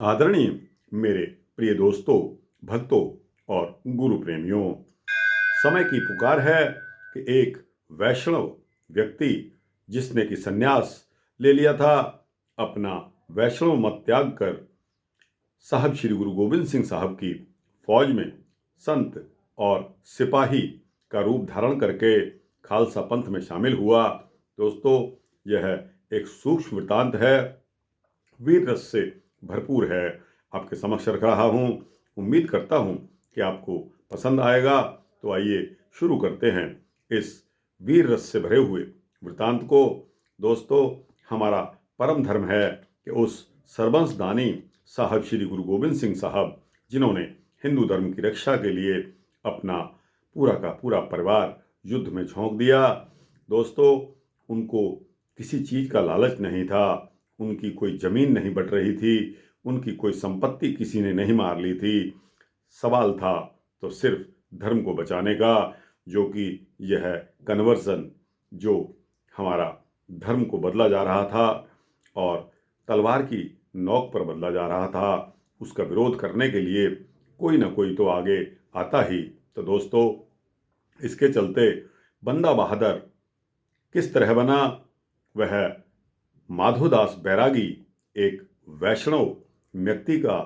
आदरणीय मेरे प्रिय दोस्तों, भक्तों और गुरु प्रेमियों, समय की पुकार है कि एक वैष्णव व्यक्ति जिसने कि सन्यास ले लिया था, अपना वैष्णव मत त्याग कर साहब श्री गुरु गोविंद सिंह साहब की फौज में संत और सिपाही का रूप धारण करके खालसा पंथ में शामिल हुआ। दोस्तों, यह एक सूक्ष्म वृतांत है, वीर रस से भरपूर है। आपके समक्ष रख रहा हूँ। उम्मीद करता हूँ कि आपको पसंद आएगा। तो आइए शुरू करते हैं इस वीर रस से भरे हुए वृतांत को। दोस्तों, हमारा परम धर्म है कि उस सर्वंस दानी साहब श्री गुरु गोविंद सिंह साहब, जिन्होंने हिंदू धर्म की रक्षा के लिए अपना पूरा का पूरा परिवार युद्ध में झोंक दिया। दोस्तों, उनको किसी चीज़ का लालच नहीं था, उनकी कोई जमीन नहीं बट रही थी, उनकी कोई संपत्ति किसी ने नहीं मार ली थी। सवाल था तो सिर्फ धर्म को बचाने का, जो कि यह कन्वर्सन जो हमारा धर्म को बदला जा रहा था और तलवार की नोक पर बदला जा रहा था, उसका विरोध करने के लिए कोई ना कोई तो आगे आता ही। तो दोस्तों, इसके चलते बंदा बहादुर किस तरह बना? वह माधोदास बैरागी, एक वैष्णव व्यक्ति का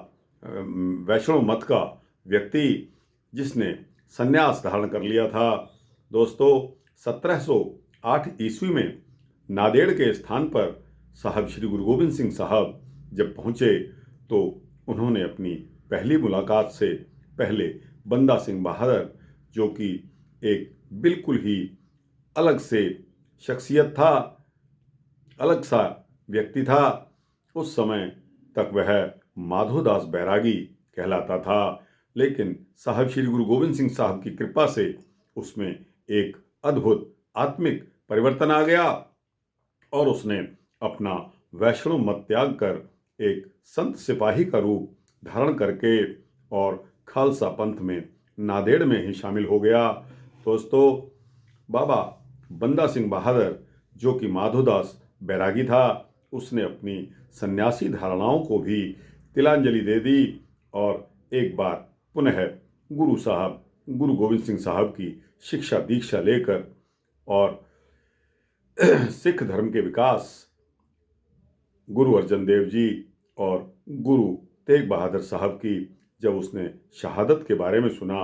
वैष्णव मत का व्यक्ति, जिसने संन्यास धारण कर लिया था। दोस्तों, 1708 ईस्वी में नांदेड़ के स्थान पर साहब श्री गुरु गोविंद सिंह साहब जब पहुँचे तो उन्होंने अपनी पहली मुलाकात से पहले बंदा सिंह बहादुर, जो कि एक बिल्कुल ही अलग से शख्सियत था, अलग सा व्यक्ति था, उस समय तक वह माधोदास बैरागी कहलाता था। लेकिन साहब श्री गुरु गोविंद सिंह साहब की कृपा से उसमें एक अद्भुत आत्मिक परिवर्तन आ गया और उसने अपना वैष्णव मत त्याग कर एक संत सिपाही का रूप धारण करके और खालसा पंथ में नांदेड़ में ही शामिल हो गया। दोस्तों, बाबा बंदा सिंह बहादुर, जो कि माधोदास बैरागी था, उसने अपनी सन्यासी धारणाओं को भी तिलांजलि दे दी और एक बार पुनः गुरु साहब गुरु गोविंद सिंह साहब की शिक्षा दीक्षा लेकर और सिख धर्म के विकास, गुरु अर्जन देव जी और गुरु तेग बहादुर साहब की जब उसने शहादत के बारे में सुना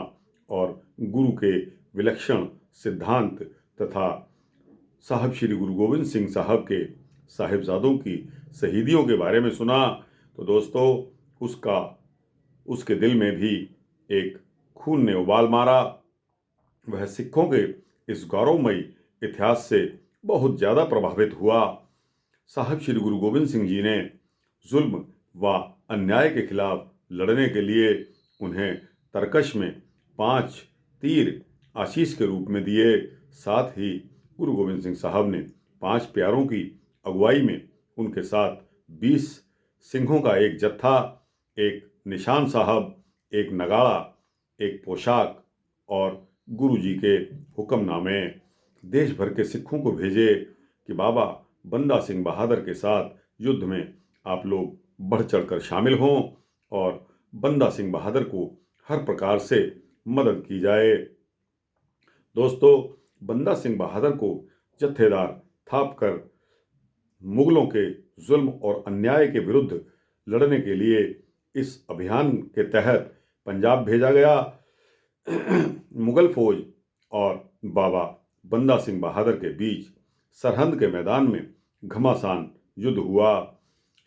और गुरु के विलक्षण सिद्धांत तथा साहब श्री गुरु गोविंद सिंह साहब के साहिबजादों की शहीदियों के बारे में सुना, तो दोस्तों, उसके दिल में भी एक खून ने उबाल मारा। वह सिखों के इस गौरवमयी इतिहास से बहुत ज़्यादा प्रभावित हुआ। साहब श्री गुरु गोविंद सिंह जी ने जुल्म व अन्याय के खिलाफ लड़ने के लिए उन्हें तरकश में 5 तीर आशीष के रूप में दिए। साथ ही गुरु गोविंद सिंह साहब ने 5 प्यारों की अगुवाई में उनके साथ 20 सिंहों का एक जत्था, एक निशान साहब, एक नगाड़ा, एक पोशाक और गुरु जी के हुक्मनामे देश भर के सिखों को भेजे कि बाबा बंदा सिंह बहादुर के साथ युद्ध में आप लोग बढ़ चढ़कर शामिल हों और बंदा सिंह बहादुर को हर प्रकार से मदद की जाए। दोस्तों, बंदा सिंह बहादुर को जत्थेदार थाप कर मुगलों के जुल्म और अन्याय के विरुद्ध लड़ने के लिए इस अभियान के तहत पंजाब भेजा गया। मुगल फौज और बाबा बंदा सिंह बहादुर के बीच सरहंद के मैदान में घमासान युद्ध हुआ।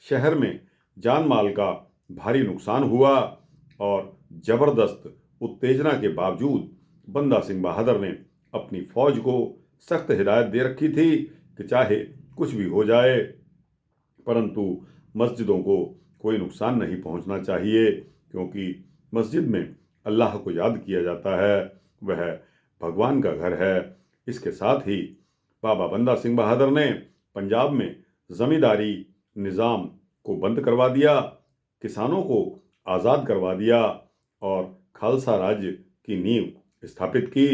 शहर में जान माल का भारी नुकसान हुआ और जबरदस्त उत्तेजना के बावजूद बंदा सिंह बहादुर ने अपनी फौज को सख्त हिदायत दे रखी थी कि चाहे कुछ भी हो जाए, परंतु मस्जिदों को कोई नुकसान नहीं पहुंचना चाहिए, क्योंकि मस्जिद में अल्लाह को याद किया जाता है, वह भगवान का घर है। इसके साथ ही बाबा बंदा सिंह बहादुर ने पंजाब में जमींदारी निज़ाम को बंद करवा दिया, किसानों को आज़ाद करवा दिया और खालसा राज्य की नींव स्थापित की।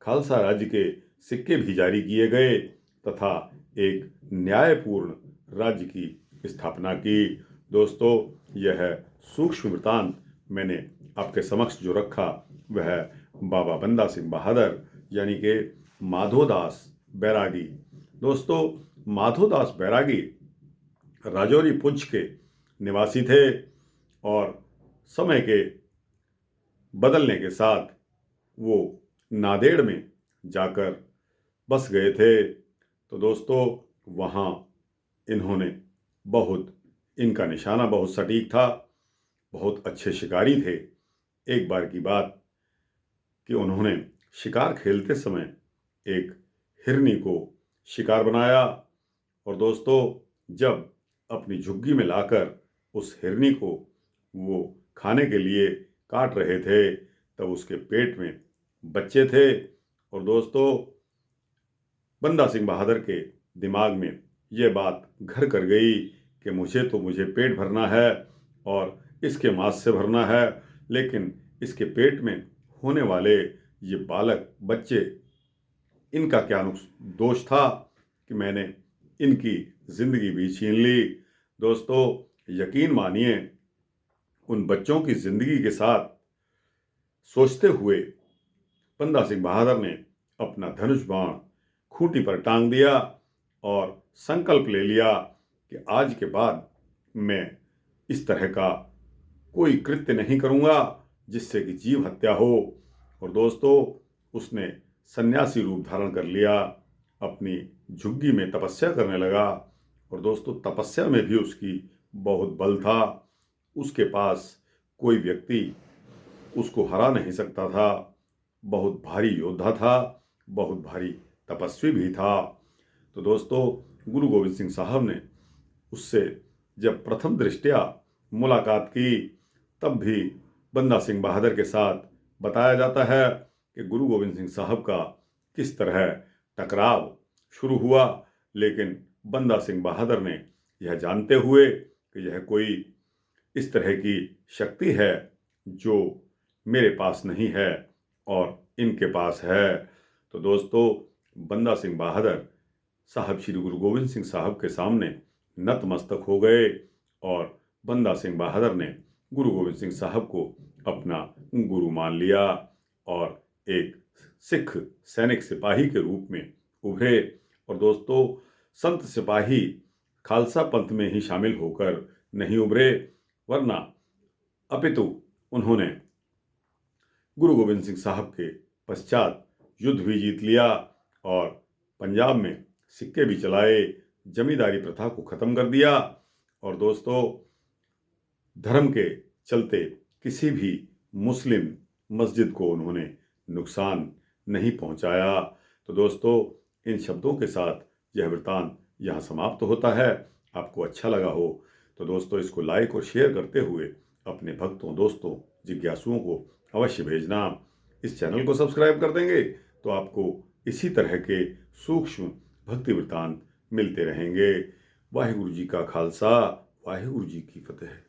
खालसा राज्य के सिक्के भी जारी किए गए तथा एक न्यायपूर्ण राज्य की स्थापना की। दोस्तों, यह सूक्ष्म वृतांत मैंने आपके समक्ष जो रखा वह बाबा बंदा सिंह बहादुर यानी कि माधोदास बैरागी। दोस्तों, माधोदास बैरागी राजौरी पुंछ के निवासी थे और समय के बदलने के साथ वो नांदेड़ में जाकर बस गए थे। तो दोस्तों, वहाँ इन्होंने इनका निशाना बहुत सटीक था, बहुत अच्छे शिकारी थे। एक बार की बात कि उन्होंने शिकार खेलते समय एक हिरनी को शिकार बनाया और दोस्तों, जब अपनी झुग्गी में लाकर उस हिरनी को वो खाने के लिए काट रहे थे, तब उसके पेट में बच्चे थे। और दोस्तों, बंदा सिंह बहादुर के दिमाग में ये बात घर कर गई कि मुझे पेट भरना है और इसके मांस से भरना है, लेकिन इसके पेट में होने वाले ये बालक बच्चे, इनका क्या दोष था कि मैंने इनकी जिंदगी भी छीन ली। दोस्तों, यकीन मानिए, उन बच्चों की जिंदगी के साथ सोचते हुए बंदा सिंह बहादुर ने अपना धनुष बाण खूंटी पर टांग दिया और संकल्प ले लिया कि आज के बाद मैं इस तरह का कोई कृत्य नहीं करूंगा जिससे कि जीव हत्या हो। और दोस्तों, उसने सन्यासी रूप धारण कर लिया, अपनी झुग्गी में तपस्या करने लगा। और दोस्तों, तपस्या में भी उसकी बहुत बल था। उसके पास कोई व्यक्ति उसको हरा नहीं सकता था। बहुत भारी योद्धा था, बहुत भारी तपस्वी भी था। तो दोस्तों, गुरु गोविंद सिंह साहब ने उससे जब प्रथम दृष्टया मुलाकात की, तब भी बंदा सिंह बहादुर के साथ बताया जाता है कि गुरु गोविंद सिंह साहब का किस तरह टकराव शुरू हुआ, लेकिन बंदा सिंह बहादुर ने यह जानते हुए कि यह कोई इस तरह की शक्ति है जो मेरे पास नहीं है और इनके पास है, तो दोस्तों, बंदा सिंह बहादुर साहब श्री गुरु गोविंद सिंह साहब के सामने नतमस्तक हो गए और बंदा सिंह बहादुर ने गुरु गोविंद सिंह साहब को अपना गुरु मान लिया और एक सिख सैनिक सिपाही के रूप में उभरे। और दोस्तों, संत सिपाही खालसा पंथ में ही शामिल होकर नहीं उभरे, वरना अपितु उन्होंने गुरु गोविंद सिंह साहब के पश्चात युद्ध भी जीत लिया और पंजाब में सिक्के भी चलाए, जमींदारी प्रथा को खत्म कर दिया। और दोस्तों, धर्म के चलते किसी भी मुस्लिम मस्जिद को उन्होंने नुकसान नहीं पहुंचाया। तो दोस्तों, इन शब्दों के साथ यह वृतांत यहाँ समाप्त होता है। आपको अच्छा लगा हो तो दोस्तों, इसको लाइक और शेयर करते हुए अपने भक्तों, दोस्तों, जिज्ञासुओं को अवश्य भेजना। इस चैनल को सब्सक्राइब कर देंगे तो आपको इसी तरह के सूक्ष्म भक्ति वृतांत मिलते रहेंगे। वाहिगुरु जी का खालसा, वाहिगुरु जी की फतेह।